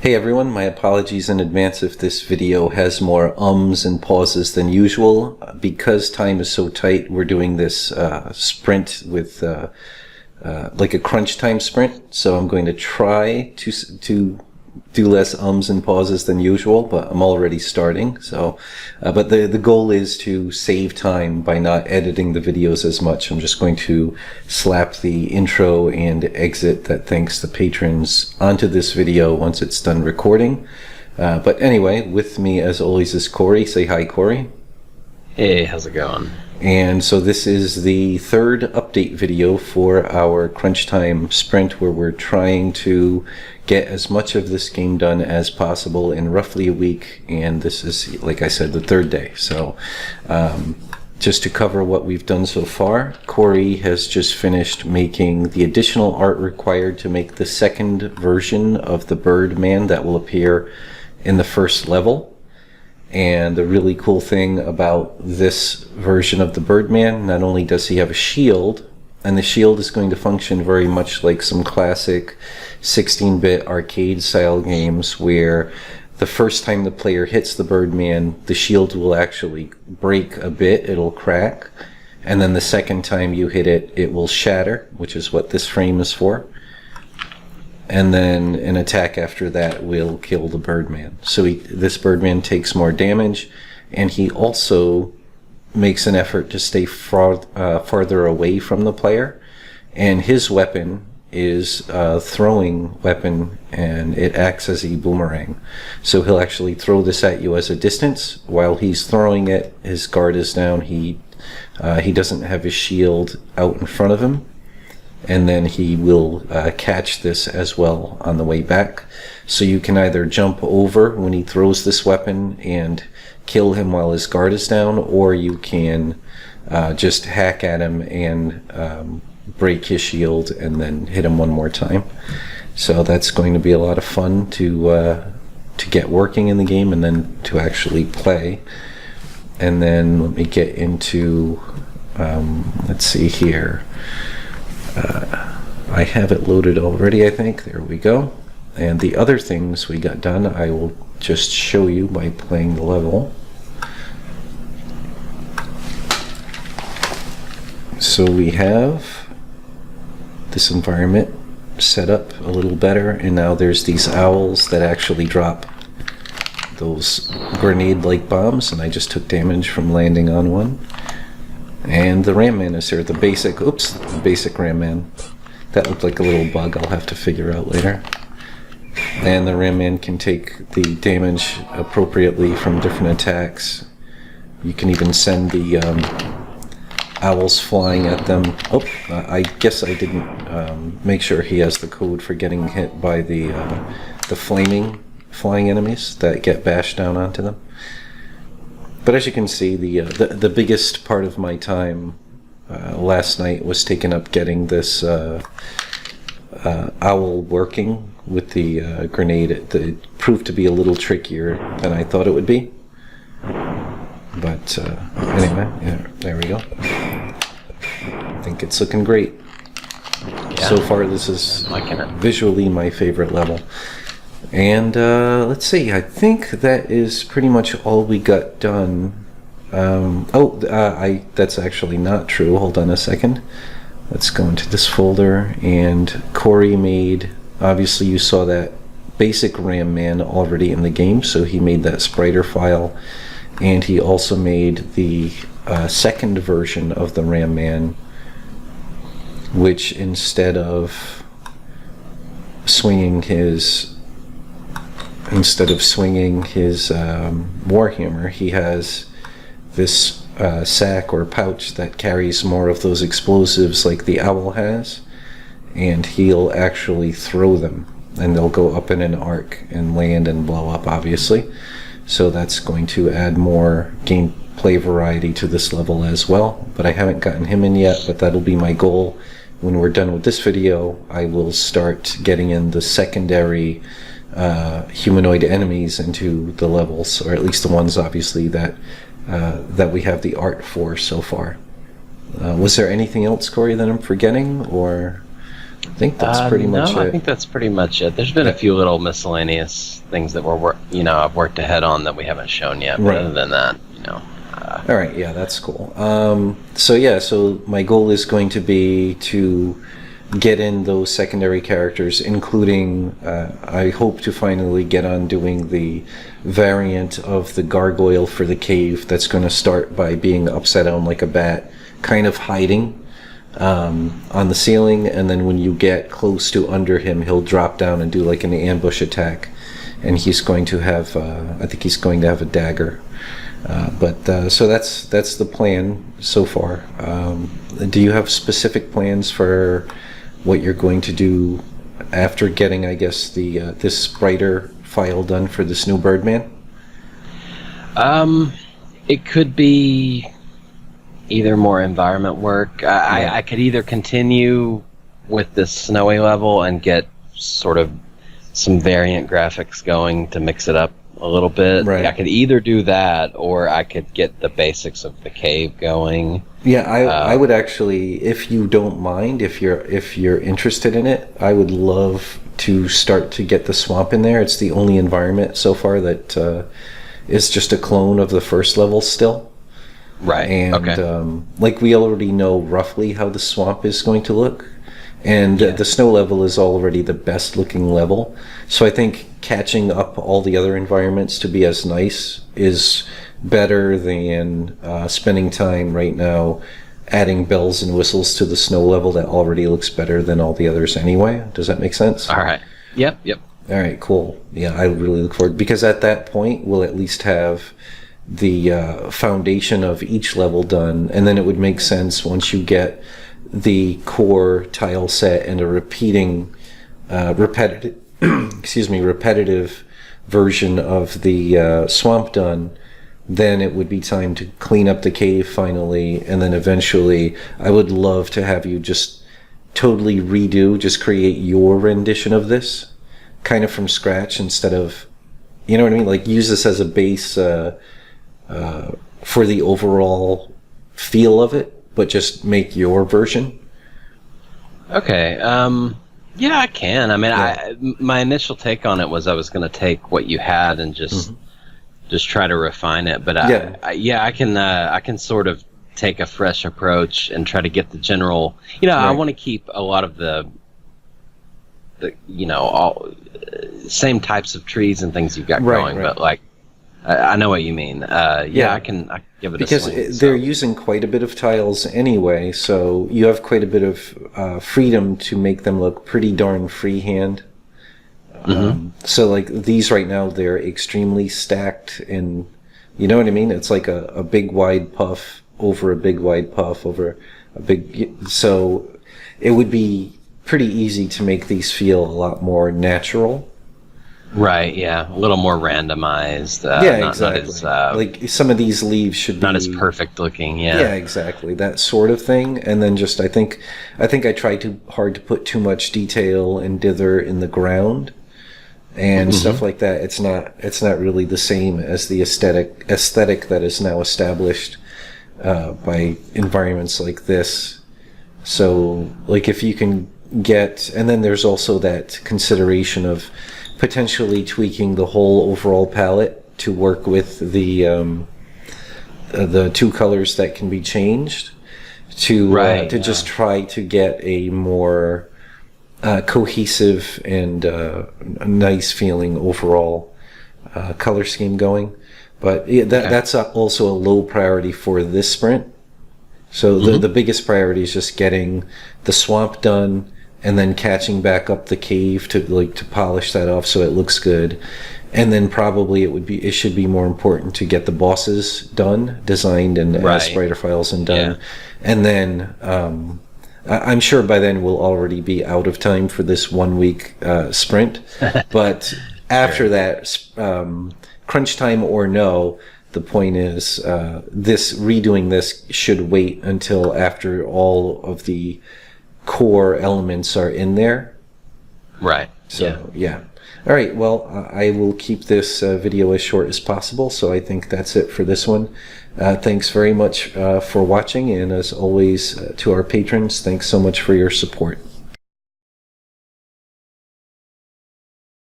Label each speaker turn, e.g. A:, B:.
A: Hey everyone, my apologies in advance if this video has more ums and pauses than usual. Because time is so tight, we're doing this sprint with like a crunch time sprint. So I'm going to try to do less ums and pauses than usual, but I'm already starting. So, but the goal is to save time by not editing the videos as much. I'm just going to slap the intro and exit that thanks the patrons onto this video once it's done recording. But anyway, with me as always is Corey. Say hi, Corey.
B: Hey, how's it going?
A: And so this is the third update video for our crunch time sprint, where we're trying to get as much of this game done as possible in roughly a week, and this is, like I said, the third day. So just to cover what we've done so far, Corey has just finished making the additional art required to make the second version of the Birdman that will appear in the first level. And the really cool thing about this version of the Birdman, not only does he have a shield, and the shield is going to function very much like some classic 16-bit arcade style games where the first time the player hits the Birdman, the shield will actually break a bit, it'll crack, and then the second time you hit it, it will shatter, which is what this frame is for. And then an attack after that will kill the Birdman. So this Birdman takes more damage, and he also makes an effort to stay farther away from the player. And his weapon is a throwing weapon, and it acts as a boomerang. So he'll actually throw this at you as a distance. While he's throwing it, his guard is down. He doesn't have his shield out in front of him. And then he will catch this as well on the way back. So you can either jump over when he throws this weapon and kill him while his guard is down, or you can just hack at him and break his shield and then hit him one more time. So that's going to be a lot of fun to get working in the game and then to actually play. And then let me get into, let's see here. I have it loaded already, I think. There we go. And the other things we got done, I will just show you by playing the level. So we have this environment set up a little better, and now there's these owls that actually drop those grenade-like bombs, and I just took damage from landing on one. And the Ramman is here, the basic Ramman. That looked like a little bug I'll have to figure out later. And the Ramman can take the damage appropriately from different attacks. You can even send the owls flying at them. Oh, I guess I didn't make sure he has the code for getting hit by the flying enemies that get bashed down onto them. But as you can see, the biggest part of my time last night was taken up getting this owl working with the grenade. It proved to be a little trickier than I thought it would be. But anyway, yeah, there we go. I think it's looking great.
B: Yeah. So
A: far, this is visually my favorite level. And let's see, I think that is pretty much all we got done. That's actually not true. Hold on a second. Let's go into this folder. And Corey made, obviously you saw that basic Ramman already in the game, so he made that spriter file. And he also made the second version of the Ramman, which instead of swinging his Warhammer, he has this sack or pouch that carries more of those explosives like the owl has, and he'll actually throw them, and they'll go up in an arc and land and blow up, obviously. So that's going to add more gameplay variety to this level as well. But I haven't gotten him in yet, but that'll be my goal. When we're done with this video, I will start getting in the secondary humanoid enemies into the levels, or at least the ones obviously that we have the art for so far. Was there anything else, Corey, that I'm forgetting, or I think that's pretty much it.
B: I think that's pretty much it. There's been a few little miscellaneous things that I've worked ahead on that we haven't shown yet. But other than that,
A: All right, yeah, that's cool. So my goal is going to be to get in those secondary characters, including I hope to finally get on doing the variant of the gargoyle for the cave that's going to start by being upside down like a bat, kind of hiding on the ceiling, and then when you get close to under him, he'll drop down and do like an ambush attack, and he's going to have I think he's going to have a dagger. So that's the plan so far. Do you have specific plans for what you're going to do after getting, I guess, the this Spriter file done for this new Birdman?
B: It could be either more environment work. I could either continue with this snowy level and get sort of some variant graphics going to mix it up a little bit.
A: Right.
B: I could either do that, or I could get the basics of the cave going.
A: Yeah, I would actually, if you don't mind, if you're interested in it, I would love to start to get the swamp in there. It's the only environment so far that is just a clone of the first level still.
B: Right.
A: And like we already know roughly how the swamp is going to look. And the snow level is already the best looking level. So I think catching up all the other environments to be as nice is better than spending time right now adding bells and whistles to the snow level that already looks better than all the others anyway. Does that make sense?
B: All right. Yep.
A: All right, cool. Yeah, I really look forward, because at that point we'll at least have the foundation of each level done, and then it would make sense once you get the core tile set and a repetitive version of the swamp done, then it would be time to clean up the cave finally, and then eventually I would love to have you just totally just create your rendition of this kind of from scratch, instead of, you know what I mean, like use this as a base for the overall feel of it, but just make your version.
B: Okay. Yeah, I can. I mean, my initial take on it was I was going to take what you had and just try to refine it. But I can sort of take a fresh approach and try to get the general. I want to keep a lot of the all same types of trees and things you've got going, but like. I know what you mean. I can give it a swing.
A: Because they're using quite a bit of tiles anyway, so you have quite a bit of freedom to make them look pretty darn freehand. So like these right now, they're extremely stacked, and you know what I mean? It's like a big wide puff over a big wide puff over a big... So it would be pretty easy to make these feel a lot more natural.
B: Right, yeah, a little more randomized.
A: Exactly.
B: Not as,
A: like some of these leaves should be
B: not as perfect looking.
A: Yeah, exactly, that sort of thing. And then just I think I tried too hard to put too much detail and dither in the ground and stuff like that. It's not really the same as the aesthetic that is now established by environments like this. So like if you can get, and then there's also that consideration of potentially tweaking the whole overall palette to work with the two colors that can be changed to just try to get a more cohesive and nice feeling overall color scheme going. But that's also a low priority for this sprint. So the biggest priority is just getting the swamp done, and then catching back up the cave to polish that off so it looks good. And then probably it should be more important to get the bosses done, designed and as Spriter files and done. Yeah. And then I'm sure by then we'll already be out of time for this 1 week sprint. But after that, crunch time or no, the point is redoing this should wait until after all of the core elements are in there.
B: Right.
A: So, yeah. All right. Well, I will keep this video as short as possible. So I think that's it for this one. Thanks very much for watching. And as always, to our patrons, thanks so much for your support.